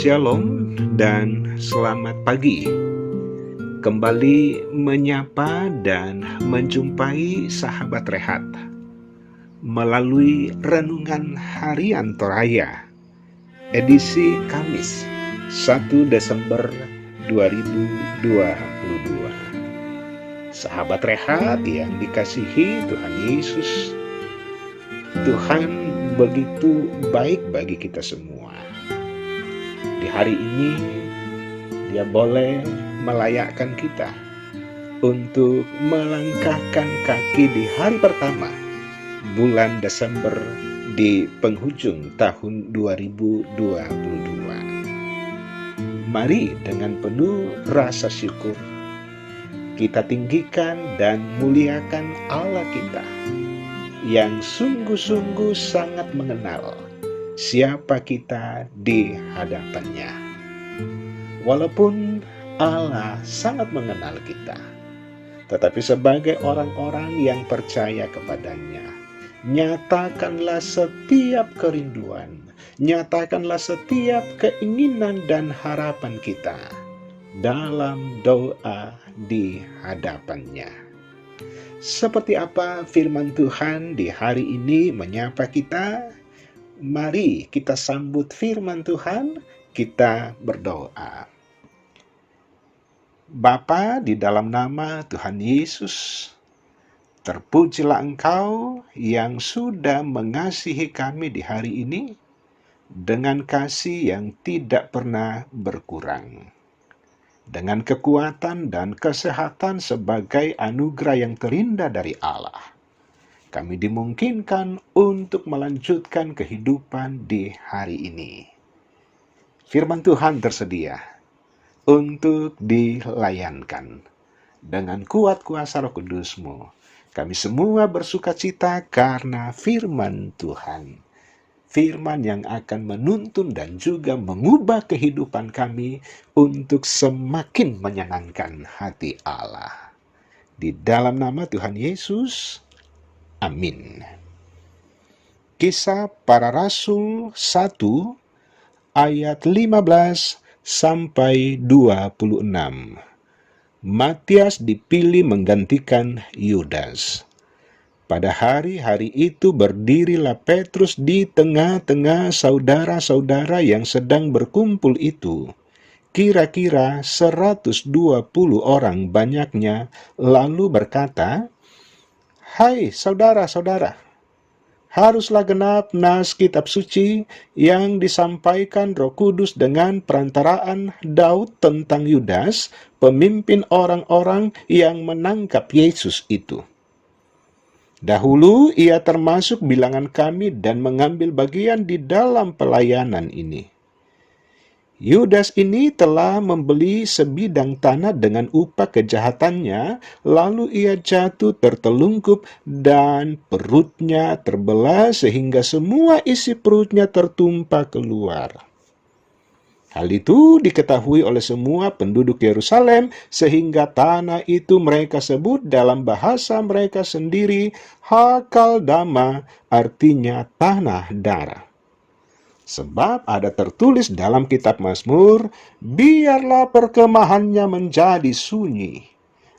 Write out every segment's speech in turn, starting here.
Shalom dan selamat pagi. Kembali menyapa dan menjumpai sahabat rehat melalui renungan harian Toraya edisi Kamis 1 Desember 2022. Sahabat rehat yang dikasihi Tuhan Yesus, Tuhan begitu baik bagi kita semua. Di hari ini Dia boleh melayakkan kita untuk melangkahkan kaki di hari pertama bulan Desember di penghujung tahun 2022. Mari dengan penuh rasa syukur kita tinggikan dan muliakan Allah kita yang sungguh-sungguh sangat mengenal siapa kita di hadapannya. Walaupun Allah sangat mengenal kita, tetapi sebagai orang-orang yang percaya kepadanya, nyatakanlah setiap kerinduan, nyatakanlah setiap keinginan dan harapan kita dalam doa di hadapannya. Seperti apa firman Tuhan di hari ini menyapa kita? Mari kita sambut firman Tuhan, kita berdoa. Bapa, di dalam nama Tuhan Yesus, terpujilah Engkau yang sudah mengasihi kami di hari ini dengan kasih yang tidak pernah berkurang. Dengan kekuatan dan kesehatan sebagai anugerah yang terindah dari Allah, kami dimungkinkan untuk melanjutkan kehidupan di hari ini. Firman Tuhan tersedia untuk dilayankan. Dengan kuat kuasa Roh Kudus-Mu, kami semua bersukacita karena firman Tuhan. Firman yang akan menuntun dan juga mengubah kehidupan kami untuk semakin menyenangkan hati Allah. Di dalam nama Tuhan Yesus, amin. Kisah Para Rasul 1 ayat 15 sampai 26. Matias dipilih menggantikan Yudas. Pada hari-hari itu berdirilah Petrus di tengah-tengah saudara-saudara yang sedang berkumpul itu. Kira-kira 120 orang banyaknya, lalu berkata, "Hai saudara-saudara, haruslah genap nas kitab suci yang disampaikan Roh Kudus dengan perantaraan Daud tentang Yudas, pemimpin orang-orang yang menangkap Yesus itu. Dahulu ia termasuk bilangan kami dan mengambil bagian di dalam pelayanan ini. Yudas ini telah membeli sebidang tanah dengan upah kejahatannya, lalu ia jatuh tertelungkup dan perutnya terbelah sehingga semua isi perutnya tertumpah keluar. Hal itu diketahui oleh semua penduduk Yerusalem, sehingga tanah itu mereka sebut dalam bahasa mereka sendiri Hakaldama, artinya tanah darah. Sebab ada tertulis dalam kitab Mazmur, biarlah perkemahannya menjadi sunyi,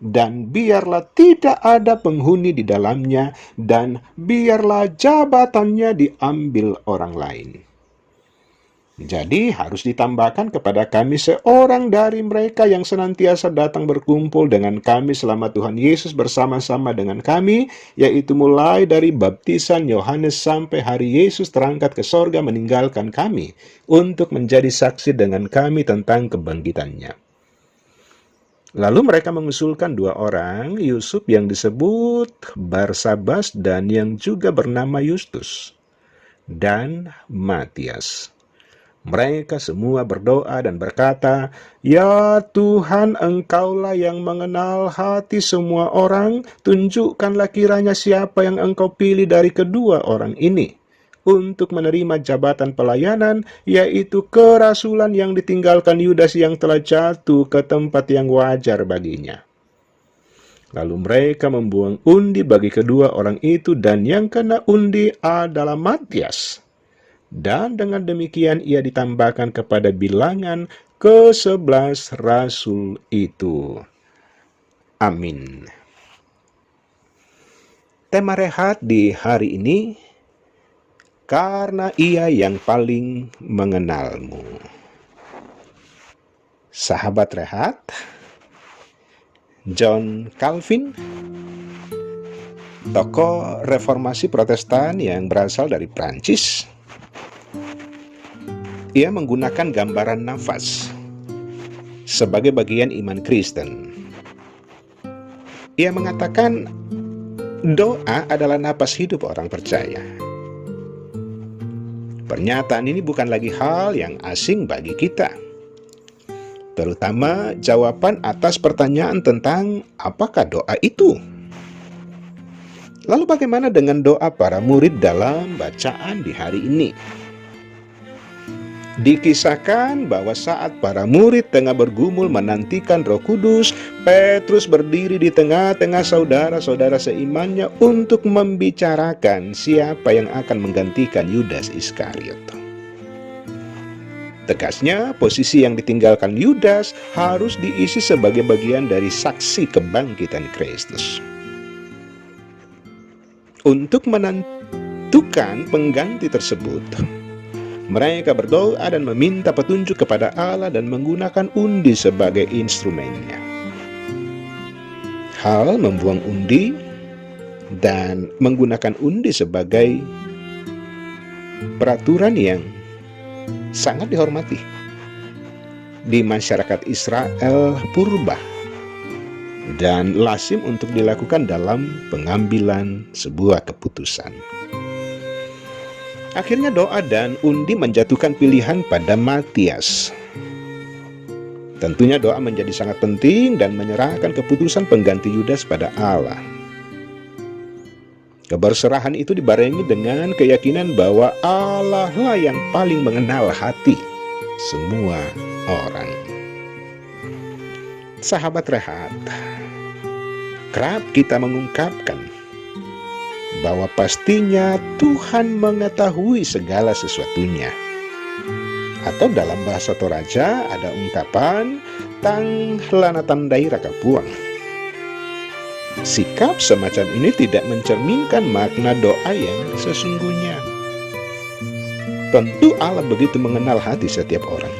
dan biarlah tidak ada penghuni di dalamnya, dan biarlah jabatannya diambil orang lain. Jadi harus ditambahkan kepada kami seorang dari mereka yang senantiasa datang berkumpul dengan kami selama Tuhan Yesus bersama-sama dengan kami, yaitu mulai dari baptisan Yohanes sampai hari Yesus terangkat ke sorga meninggalkan kami, untuk menjadi saksi dengan kami tentang kebangkitannya." Lalu mereka mengusulkan 2 orang, Yusuf yang disebut Barsabas dan yang juga bernama Yustus, dan Matias. Mereka semua berdoa dan berkata, "Ya Tuhan, Engkaulah yang mengenal hati semua orang, tunjukkanlah kiranya siapa yang Engkau pilih dari kedua orang ini untuk menerima jabatan pelayanan, yaitu kerasulan yang ditinggalkan Yudas yang telah jatuh ke tempat yang wajar baginya." Lalu mereka membuang undi bagi kedua orang itu, dan yang kena undi adalah Matias. Dan dengan demikian ia ditambahkan kepada bilangan ke-11 rasul itu. Amin. Tema rehat di hari ini, karena ia yang paling mengenalmu. Sahabat rehat, John Calvin, tokoh reformasi Protestan yang berasal dari Prancis, ia menggunakan gambaran nafas sebagai bagian iman Kristen. Ia mengatakan doa adalah napas hidup orang percaya. Pernyataan ini bukan lagi hal yang asing bagi kita, terutama jawaban atas pertanyaan tentang apakah doa itu. Lalu bagaimana dengan doa para murid dalam bacaan di hari ini? Dikisahkan bahwa saat para murid tengah bergumul menantikan Roh Kudus, Petrus berdiri di tengah-tengah saudara-saudara seimannya untuk membicarakan siapa yang akan menggantikan Yudas Iskariot. Tegasnya, posisi yang ditinggalkan Yudas harus diisi sebagai bagian dari saksi kebangkitan Kristus. Untuk menentukan pengganti tersebut, mereka berdoa dan meminta petunjuk kepada Allah dan menggunakan undi sebagai instrumennya. Hal membuang undi dan menggunakan undi sebagai peraturan yang sangat dihormati di masyarakat Israel purba dan lazim untuk dilakukan dalam pengambilan sebuah keputusan. Akhirnya doa dan undi menjatuhkan pilihan pada Matias. Tentunya doa menjadi sangat penting dan menyerahkan keputusan pengganti Yudas pada Allah. Keberserahan itu dibarengi dengan keyakinan bahwa Allah lah yang paling mengenal hati semua orang. Sahabat rehat, kerap kita mengungkapkan bahwa pastinya Tuhan mengetahui segala sesuatunya. Atau dalam bahasa Toraja ada ungkapan tang lana tandai raka puang. Sikap semacam ini tidak mencerminkan makna doa yang sesungguhnya. Tentu Allah begitu mengenal hati setiap orang.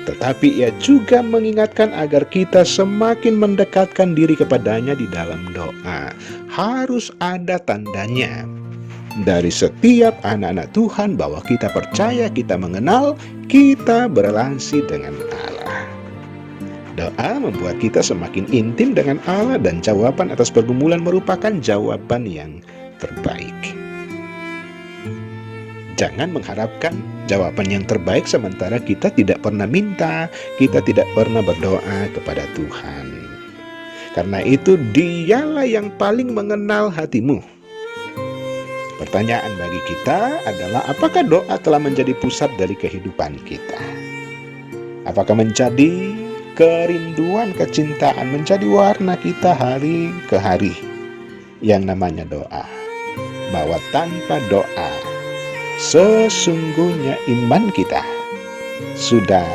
Tetapi ia juga mengingatkan agar kita semakin mendekatkan diri kepadanya di dalam doa. Harus ada tandanya dari setiap anak-anak Tuhan bahwa kita percaya, kita mengenal, kita berelasi dengan Allah. Doa membuat kita semakin intim dengan Allah dan jawaban atas pergumulan merupakan jawaban yang terbaik. Jangan mengharapkan jawaban yang terbaik sementara kita tidak pernah minta, kita tidak pernah berdoa kepada Tuhan. Karena itu Dialah yang paling mengenal hatimu. Pertanyaan bagi kita adalah apakah doa telah menjadi pusat dari kehidupan kita? Apakah menjadi kerinduan, kecintaan, menjadi warna kita hari ke hari yang namanya doa? Bahwa tanpa doa sesungguhnya iman kita sudah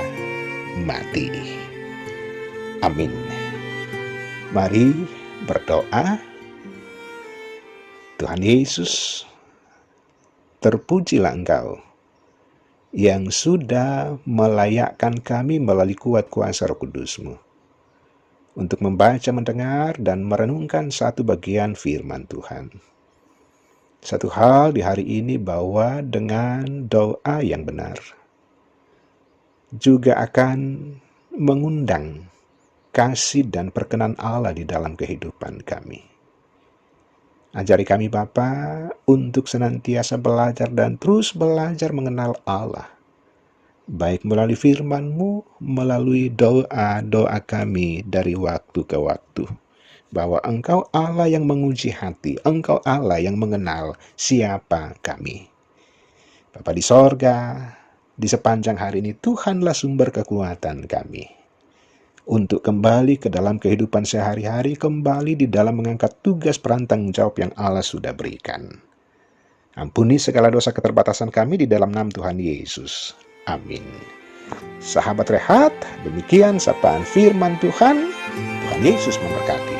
mati. Amin. Mari berdoa. Tuhan Yesus, terpujilah Engkau yang sudah melayakkan kami melalui kuat kuasa Roh Kudus-Mu untuk membaca, mendengar, dan merenungkan satu bagian firman Tuhan. Satu hal di hari ini bahwa dengan doa yang benar juga akan mengundang kasih dan perkenan Allah di dalam kehidupan kami. Ajari kami Bapa untuk senantiasa belajar dan terus belajar mengenal Allah, baik melalui firman-Mu, melalui doa-doa kami dari waktu ke waktu. Bahwa Engkau Allah yang menguji hati, Engkau Allah yang mengenal siapa kami. Bapa di sorga, di sepanjang hari ini Tuhanlah sumber kekuatan kami untuk kembali ke dalam kehidupan sehari-hari, kembali di dalam mengangkat tugas perantang jawab yang Allah sudah berikan. Ampuni segala dosa keterbatasan kami di dalam nama Tuhan Yesus. Amin. Sahabat Rehat, demikian sapaan firman Tuhan. Tuhan Yesus memberkati.